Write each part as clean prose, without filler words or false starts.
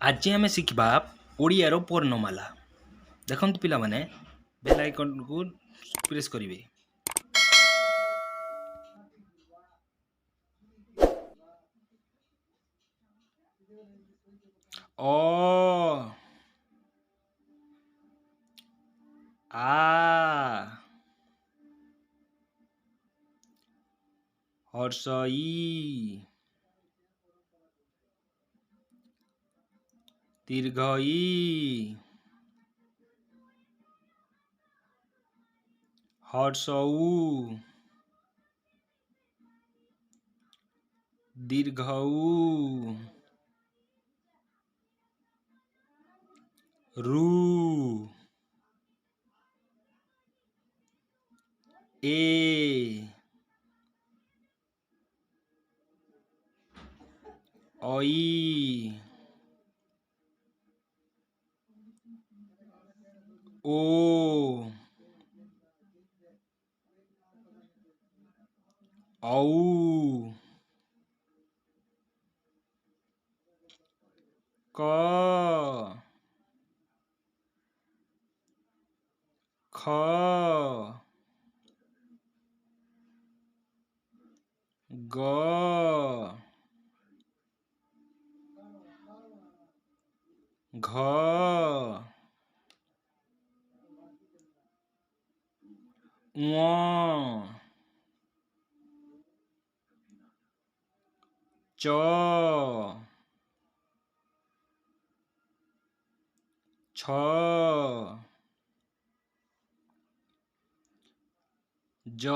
आज आम शिखा ओडियार पर्णमाला। देखो पिलामाने बेल आइकन को प्रेस करेंगे। ओ आ हर्षई दीर्घई हर्षऊ दीर्घऊ रू ए ओई ओ औ क ख ग घ ङ च छ ज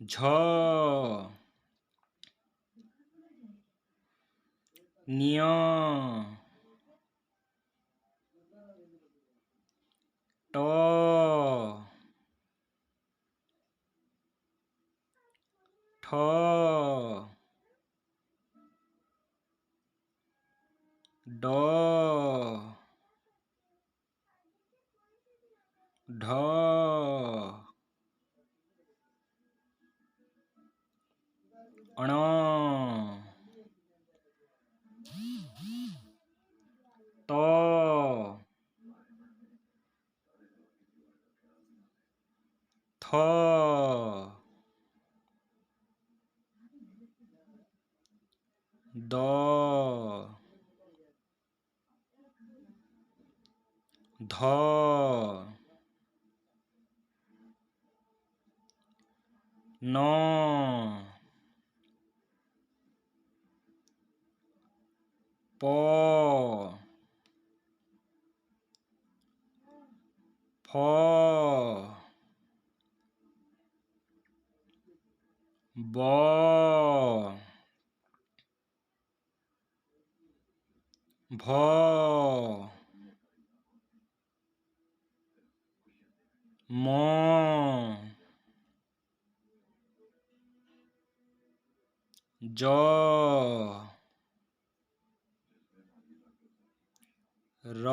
झ न्य ट ठ ड ढ अण त थ द ध न प फ ब भ म ज र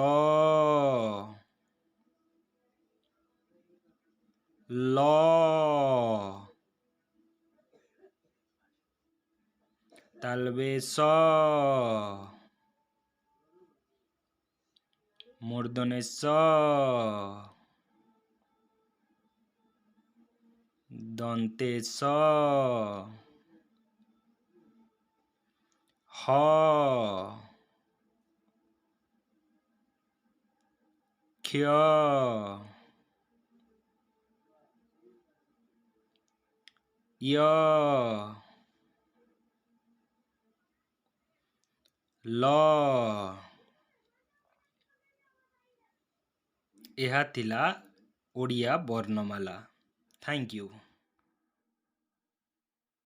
ल तालबे स मूर्धने स दन्ते स ह क्ष य ल यह थिला ओडिया वर्णमाला। Thank you.